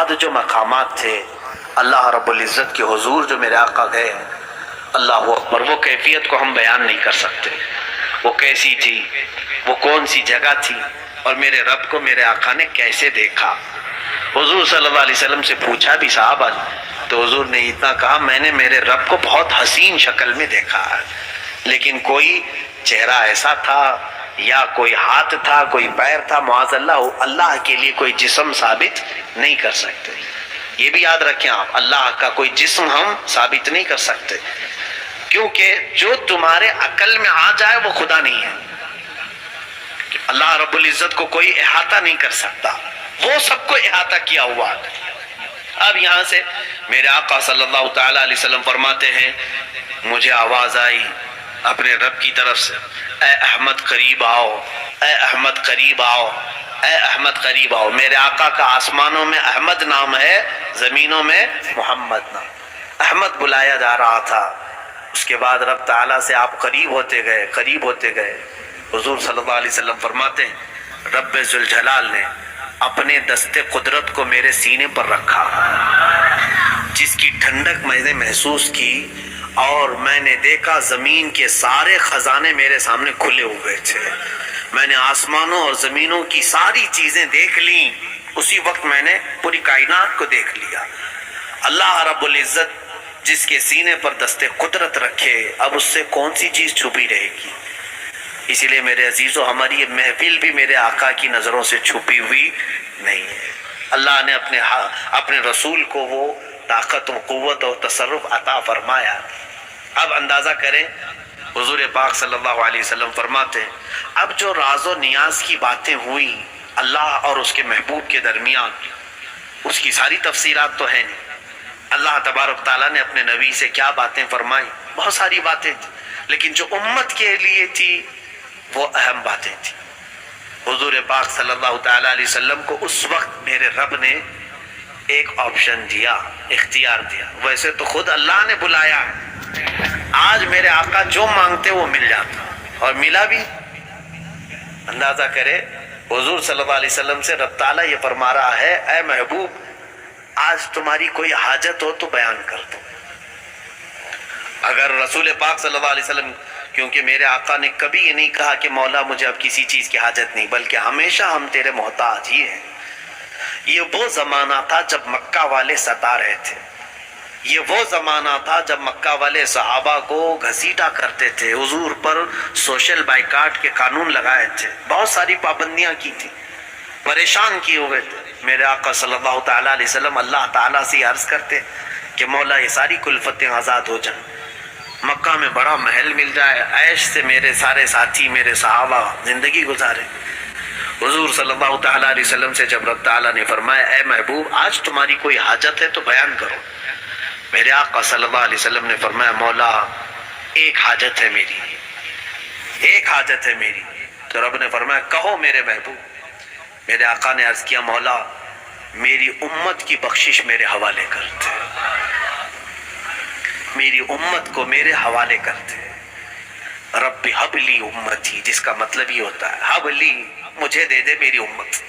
جو مقامات تھے اللہ رب العزت کے حضور جو میرے آقا گئے، اللہ اکبر، وہ کیفیت کو ہم بیان نہیں کر سکتے، وہ کیسی تھی، وہ کون سی جگہ تھی، اور میرے رب کو میرے آقا نے کیسے دیکھا۔ حضور صلی اللہ علیہ وسلم سے پوچھا بھی صحابہ نے، تو حضور نے اتنا کہا میں نے میرے رب کو بہت حسین شکل میں دیکھا ہے، لیکن کوئی چہرہ ایسا تھا یا کوئی ہاتھ تھا، کوئی پیر تھا، معاذ اللہ، اللہ کے لیے کوئی جسم ثابت نہیں کر سکتے۔ یہ بھی یاد رکھیں آپ، اللہ کا کوئی جسم ہم ثابت نہیں کر سکتے، کیونکہ جو تمہارے عقل میں آ جائے وہ خدا نہیں ہے۔ اللہ رب العزت کو کوئی احاطہ نہیں کر سکتا، وہ سب کو احاطہ کیا ہوا ہے۔ اب یہاں سے میرے آقا صلی اللہ تعالی علیہ وسلم فرماتے ہیں، مجھے آواز آئی اپنے رب کی طرف سے، اے احمد قریب آؤ، اے احمد قریب آؤ، اے احمد قریب آؤ۔ میرے آقا کا آسمانوں میں احمد نام ہے، زمینوں میں محمد نام۔ احمد بلایا جا رہا تھا، اس کے بعد رب تعالیٰ سے آپ قریب ہوتے گئے، قریب ہوتے گئے۔ حضور صلی اللہ علیہ وسلم فرماتے ہیں، رب ذوالجلال نے اپنے دست قدرت کو میرے سینے پر رکھا، جس کی ٹھنڈک میں نے محسوس کی، اور میں نے دیکھا زمین کے سارے خزانے میرے سامنے کھلے ہوئے تھے۔ میں نے آسمانوں اور زمینوں کی ساری چیزیں دیکھ لیں، اسی وقت میں نے پوری کائنات کو دیکھ لیا۔ اللہ رب العزت جس کے سینے پر دست قدرت رکھے، اب اس سے کون سی چیز چھپی رہے گی؟ اسی لیے میرے عزیزو، ہماری یہ محفل بھی میرے آقا کی نظروں سے چھپی ہوئی نہیں ہے۔ اللہ نے اپنے رسول کو وہ طاقت و قوت اور تصرف عطا فرمایا۔ اب اندازہ کریں، حضور پاک صلی اللہ علیہ وسلم فرماتے ہیں، اب جو راز و نیاز کی باتیں ہوئی اللہ اور اس کے محبوب کے درمیان، اس کی ساری تفصیلات تو ہے نہیں۔ اللہ تبارک تعالیٰ نے اپنے نبی سے کیا باتیں فرمائیں، بہت ساری باتیں تھیں، لیکن جو امت کے لیے تھی وہ اہم باتیں تھیں۔ حضور پاک صلی اللہ تعالیٰ علیہ وسلم کو اس وقت میرے رب نے ایک آپشن دیا، اختیار دیا۔ ویسے تو خود اللہ نے بلایا ہے، آج میرے آقا جو مانگتے وہ مل جاتا، اور ملا بھی۔ اندازہ کرے، حضور صلی اللہ علیہ وسلم سے رب تعالیٰ یہ فرما رہا ہے، اے محبوب آج تمہاری کوئی حاجت ہو تو بیان کر دو۔ اگر رسول پاک صلی اللہ علیہ وسلم، کیونکہ میرے آقا نے کبھی یہ نہیں کہا کہ مولا مجھے اب کسی چیز کی حاجت نہیں، بلکہ ہمیشہ ہم تیرے محتاج ہی ہیں۔ یہ وہ زمانہ تھا جب مکہ والے ستا رہے تھے، یہ وہ زمانہ تھا جب مکہ والے صحابہ کو گھسیٹا کرتے تھے، حضور پر سوشل بائیکاٹ کے قانون لگائے تھے، بہت ساری پابندیاں کی تھی، پریشان کیے ہوئے تھے۔ میرے آقا صلی اللہ تعالیٰ علیہ وسلم اللہ تعالیٰ سے عرض کرتے کہ مولا یہ ساری کلفتیں آزاد ہو جائیں، مکہ میں بڑا محل مل جائے، عیش سے میرے سارے ساتھی، میرے صحابہ زندگی گزارے۔ حضور صلی اللہ تعالیٰ علیہ وسلم سے جب رب تعالیٰ نے فرمایا، اے محبوب آج تمہاری کوئی حاجت ہے تو بیان کرو، میرے آقا صلی اللہ علیہ وسلم نے فرمایا، مولا ایک حاجت ہے میری، ایک حاجت ہے میری۔ تو رب نے فرمایا، کہو میرے محبوب۔ میرے آقا نے عرض کیا، مولا میری امت کی بخشش میرے حوالے کرتے، میری امت کو میرے حوالے کرتے۔ رب حب لی امتی، جس کا مطلب یہ ہوتا ہے حب لی، مجھے دے دے میری امت۔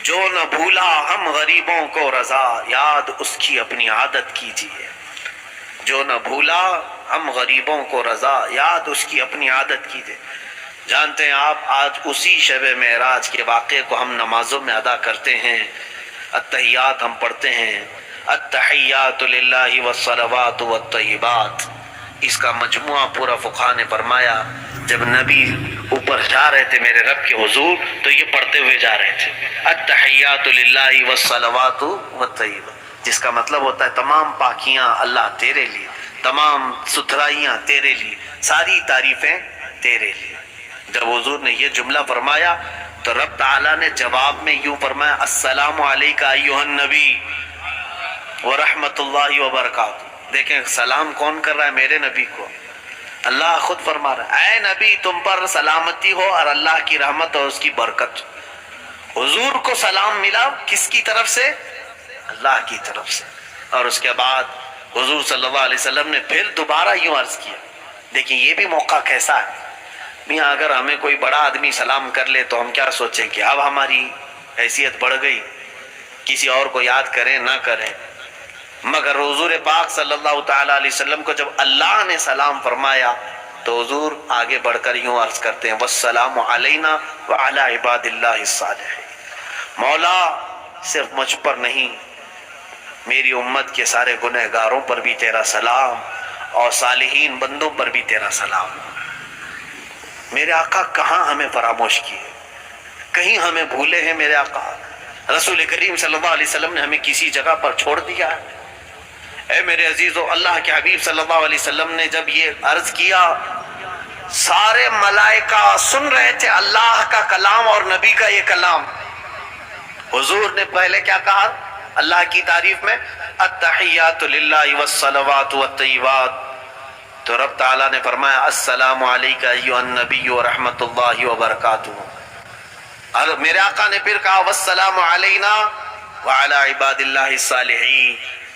جو نہ بھولا ہم غریبوں کو رضا، یاد اس کی اپنی عادت کیجیے۔ جو نہ بھولا ہم غریبوں کو رضا، یاد اس کی اپنی عادت کیجیے۔ جانتے ہیں آپ، آج اسی شب معراج کے واقعے کو ہم نمازوں میں ادا کرتے ہیں، التحیات ہم پڑھتے ہیں، التحیات للہ والصلوات والطیبات۔ اس کا مجموعہ پورا فقہا نے فرمایا، جب نبی اوپر جا رہے تھے میرے رب کے حضور تو یہ پڑھتے ہوئے جا رہے تھے، التحیات للہ والصلوات والطیبات، جس کا مطلب ہوتا ہے تمام پاکیاں اللہ تیرے لیے، تمام ستھرائیاں تیرے لیے، ساری تعریفیں تیرے لیے۔ جب حضور نے یہ جملہ فرمایا تو رب تعالیٰ نے جواب میں یوں فرمایا، السلام علیکہ ایھا النبی ورحمۃ اللہ وبرکاتہ۔ دیکھیں سلام کون کر رہا ہے؟ میرے نبی کو۔ اللہ خود فرما رہا ہے، اے نبی تم پر سلامتی ہو اور اللہ کی رحمت اور اس کی برکت۔ حضور کو سلام ملا کس کی طرف سے؟ اللہ کی طرف سے۔ اور اس کے بعد حضور صلی اللہ علیہ وسلم نے پھر دوبارہ یوں عرض کیا۔ دیکھیں یہ بھی موقع کیسا ہے میاں، اگر ہمیں کوئی بڑا آدمی سلام کر لے تو ہم کیا سوچیں کہ اب ہماری حیثیت بڑھ گئی، کسی اور کو یاد کریں نہ کریں، مگر حضور پاک صلی اللہ تعالی علیہ وسلم کو جب اللہ نے سلام فرمایا تو حضور آگے بڑھ کر یوں عرض کرتے ہیں والسلام علینا وعلی عباد اللہ الصالحین، مولا صرف مجھ پر نہیں میری امت کے سارے گنہگاروں پر بھی تیرا سلام اور صالحین بندوں پر بھی تیرا سلام۔ میرے آقا کہاں ہمیں فراموش کیے، کہیں ہمیں بھولے ہیں میرے آقا؟ رسول کریم صلی اللہ علیہ وسلم نے ہمیں کسی جگہ پر چھوڑ دیا ہے؟ اے میرے عزیزو، اللہ کے حبیب صلی اللہ علیہ وسلم نے جب یہ عرض کیا سارے ملائکہ سن رہے تھے اللہ کا کلام اور نبی کا یہ کلام۔ حضور نے پہلے کیا کہا اللہ کی تعریف میں؟ التحیات للہ والصلوات والطیبات، تو رب تعالیٰ نے فرمایا السلام علیکہ ایھا النبی ورحمۃ اللہ وبرکاتہ، اور میرے آقا نے پھر کہا والسلام علینا وعلی عباد اللہ الصالحین۔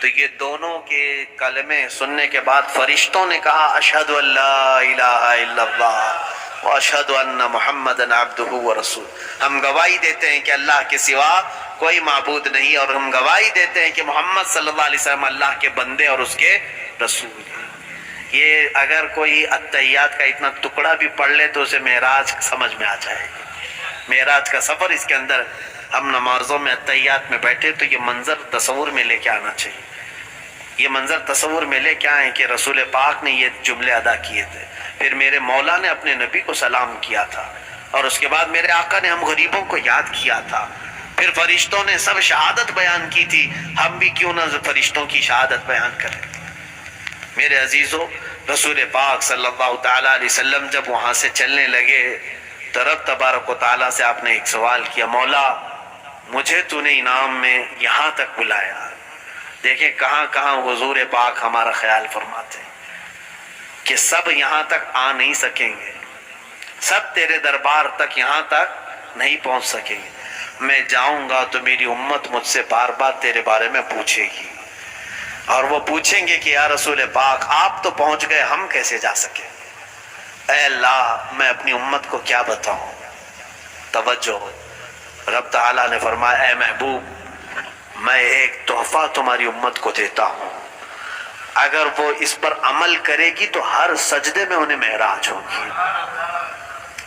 تو یہ دونوں کے کلمے سننے کے بعد فرشتوں نے کہا اشہد ان لا الہ الا اللہ واشہد ان محمدًا عبدہ ورسولہ، ہم گواہی دیتے ہیں کہ اللہ کے سوا کوئی معبود نہیں، اور ہم گواہی دیتے ہیں کہ محمد صلی اللہ علیہ وسلم اللہ کے بندے اور اس کے رسول ہیں۔ یہ اگر کوئی التحیات کا اتنا ٹکڑا بھی پڑھ لے تو اسے معراج سمجھ میں آ جائے گا، معراج کا سفر اس کے اندر۔ ہم نمازوں میں التحیات میں بیٹھے تو یہ منظر تصور میں لے کے آنا چاہیے، یہ منظر تصور میں لے کے آئیں کہ رسول پاک نے یہ جملے ادا کیے تھے، پھر میرے مولا نے اپنے نبی کو سلام کیا تھا، اور اس کے بعد میرے آقا نے ہم غریبوں کو یاد کیا تھا، پھر فرشتوں نے سب شہادت بیان کی تھی، ہم بھی کیوں نہ فرشتوں کی شہادت بیان کریں۔ میرے عزیزو، رسول پاک صلی اللہ تعالی علیہ وسلم جب وہاں سے چلنے لگے تو رب تبارک و تعالیٰ سے آپ نے ایک سوال کیا، مولا مجھے تو نے انعام میں یہاں تک بلایا۔ دیکھیں کہاں کہاں حضور پاک ہمارا خیال فرماتے ہیں کہ سب یہاں تک آ نہیں سکیں گے، سب تیرے دربار تک یہاں تک نہیں پہنچ سکیں گے، میں جاؤں گا تو میری امت مجھ سے بار بار تیرے بارے میں پوچھے گی، اور وہ پوچھیں گے کہ یا رسول پاک آپ تو پہنچ گئے، ہم کیسے جا سکیں؟ اے اللہ میں اپنی امت کو کیا بتاؤں؟ توجہ، رب تعالیٰ نے فرمایا اے محبوب میں ایک تحفہ تمہاری امت کو دیتا ہوں، اگر وہ اس پر عمل کرے گی تو ہر سجدے میں انہیں معراج ہوگی،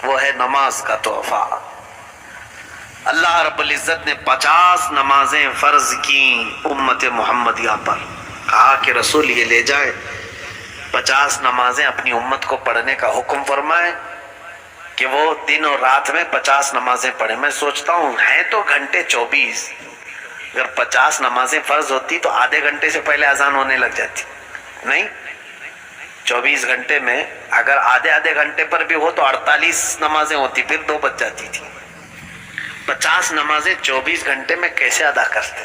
وہ ہے نماز کا تحفہ۔ اللہ رب العزت نے 50 نمازیں فرض کی امت محمدیہ پر، کہا کہ رسول یہ لے جائے 50 نمازیں اپنی امت کو پڑھنے کا حکم فرمائے کہ وہ دن اور رات میں 50 نمازیں پڑھیں۔ میں سوچتا ہوں ہیں تو گھنٹے 24، اگر 50 نمازیں فرض ہوتی تو آدھے گھنٹے سے پہلے اذان ہونے لگ جاتی، نہیں 24 گھنٹے میں اگر آدھے گھنٹے پر بھی ہو تو 48 نمازیں ہوتی، پھر 2 بج جاتی تھی۔ 50 نمازیں 24 گھنٹے میں کیسے ادا کرتے؟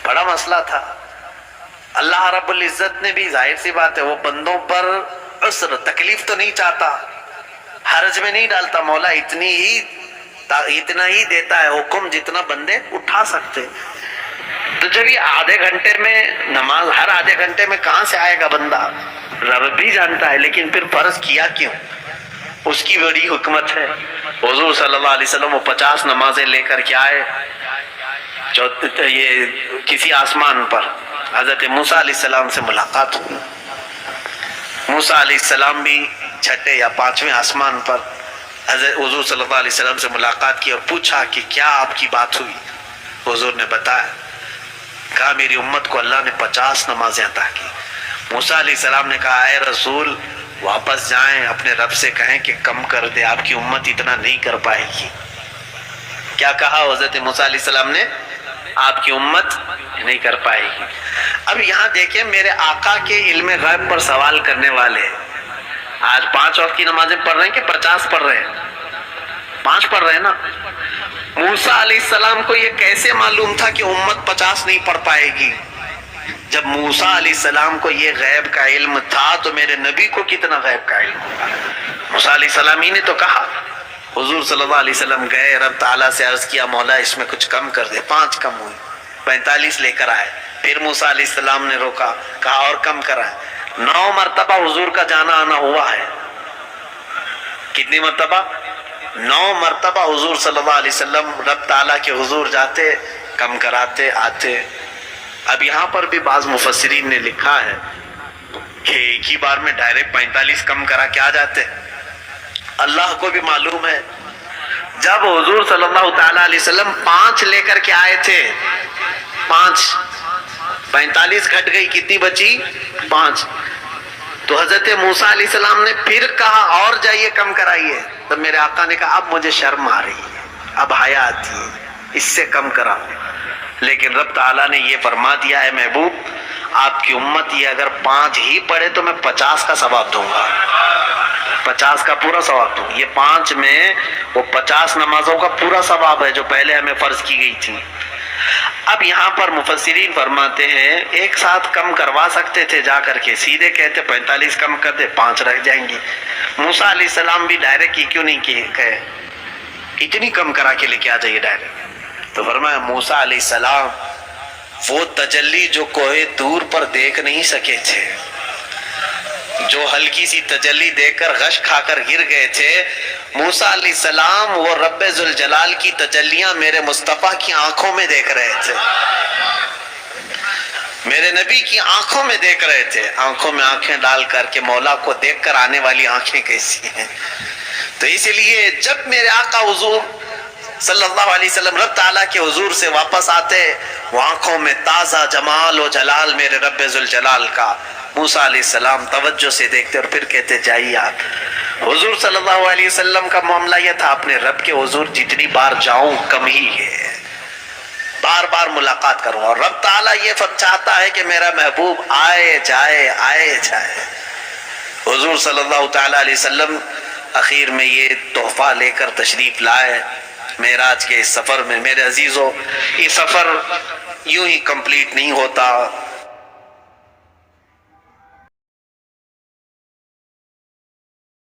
بڑا مسئلہ تھا۔ اللہ رب العزت نے بھی ظاہر سی بات ہے وہ بندوں پر عسر تکلیف تو نہیں چاہتا، حرج میں نہیں ڈالتا، مولا اتنا ہی دیتا ہے حکم جتنا بندے اٹھا سکتے۔ تو جب یہ آدھے گھنٹے میں نماز، ہر آدھے گھنٹے میں کہاں سے آئے گا بندہ، رب بھی جانتا ہے، لیکن پھر فرض کیا کیوں؟ اس کی بڑی حکمت ہے۔ حضور صلی اللہ علیہ وسلم وہ 50 نمازیں لے کر کے آئے، یہ کسی آسمان پر حضرت موسیٰ علیہ السلام سے ملاقات ہوئی۔ موسیٰ علیہ السلام بھی 6 یا 5ویں آسمان پر حضرت حضور صلی اللہ علیہ وسلم سے ملاقات کی اور پوچھا کہ کیا آپ کی بات ہوئی؟ حضور نے بتایا، کہا میری امت کو اللہ نے 50 نمازیں عطا کی۔ موسیٰ علیہ السلام نے کہا اے رسول واپس جائیں، اپنے رب سے کہیں کہ کم کر دے، آپ کی امت اتنا نہیں کر پائے گی۔ کیا کہا حضرت موسیٰ علیہ السلام نے؟ آپ کی امت نہیں کر پائے گی۔ اب یہاں دیکھیں میرے آقا کے علم غیب پر سوال کرنے والے آج 5 وقت کی نمازیں پڑھ رہے ہیں کہ 50 پڑھ رہے ہیں؟ 5 پڑھ رہے ہیں نا۔ موسیٰ علیہ السلام کو یہ کیسے معلوم تھا کہ امت 50 نہیں پڑھ پائے گی؟ جب موسیٰ علیہ السلام کو یہ غیب کا علم تھا تو میرے نبی کو کتنا غیب کا علم ہوگا؟ موسیٰ علیہ السلام ہی نے تو کہا۔ حضور صلی اللہ علیہ وسلم گئے، رب تعالیٰ سے عرض کیا مولا اس میں کچھ کم کر دے، 5 کم ہوئی، 45 لے کر آئے۔ پھر موسیٰ علیہ السلام نے روکا، کہا اور کم کرائے۔ 9 مرتبہ حضور کا جانا آنا ہوا ہے۔ کتنی مرتبہ؟ 9 مرتبہ حضور صلی اللہ علیہ وسلم رب تعالیٰ کے حضور جاتے، کم کراتے آتے. اب یہاں پر بھی بعض مفسرین نے لکھا ہے کہ ایک ہی بار میں ڈائریکٹ 45 کم کرا کے آ جاتے. اللہ کو بھی معلوم ہے جب حضور صلی اللہ تعالی علیہ وسلم 5 لے کر کے آئے تھے، 45 گھٹ گئی، کتنی بچی؟ 5. تو حضرت موسیٰ علیہ السلام نے پھر کہا اور جائیے کم کرائیے. تو میرے آقا نے کہا اب مجھے شرم آ رہی ہے، اب حیا آتی ہے، اس سے کم کرا. لیکن رب تعالیٰ نے یہ فرما دیا ہے محبوب آپ کی امت یہ اگر 5 ہی پڑھے تو میں 50 کا ثواب دوں گا، 50 کا پورا ثواب دوں. یہ 5 میں وہ 50 نمازوں کا پورا ثواب ہے جو پہلے ہمیں فرض کی گئی تھی. اب یہاں پر مفسرین فرماتے ہیں ایک ساتھ کم کروا سکتے تھے، جا کر کے سیدھے کہتے 45 کم کر دے، 5 رہ جائیں گی. موسیٰ علیہ السلام بھی ڈائریکٹ کیوں نہیں کہے اتنی کم کرا کے لے کے آ جائیے ڈائریکٹ. تو فرمایا موسیٰ علیہ السلام وہ تجلی جو کوہ دور پر دیکھ نہیں سکے تھے، جو ہلکی سی تجلی دیکھ کر غش کھا کر گر گئے تھے، موسیٰ علیہ السلام وہ رب ذوالجلال کی تجلیاں میرے مصطفیٰ کی آنکھوں میں دیکھ رہے تھے، میرے نبی کی آنکھوں میں دیکھ رہے تھے. آنکھوں میں آنکھیں ڈال کر کے مولا کو دیکھ کر آنے والی آنکھیں کیسی ہیں. تو اس لیے جب میرے آقا حضور صلی اللہ علیہ وسلم رب تعالیٰ کے حضور سے واپس آتے، وہ آنکھوں میں تازہ جمال و جلال میرے رب ذوالجلال کا. موسیٰ علیہ السلام توجہ سے دیکھتے اور پھر کہتے جائیے آپ. حضور صلی اللہ علیہ وسلم کا معاملہ یہ تھا اپنے رب کے حضور جتنی بار جاؤں کم ہی ہے، بار بار ملاقات کروں. اور رب تعالیٰ یہ چاہتا ہے کہ میرا محبوب آئے جائے آئے جائے. حضور صلی اللہ تعالیٰ علیہ وسلم اخیر میں یہ تحفہ لے کر تشریف لائے معراج کے اس سفر میں. میرے عزیزو یہ سفر یوں ہی کمپلیٹ نہیں ہوتا.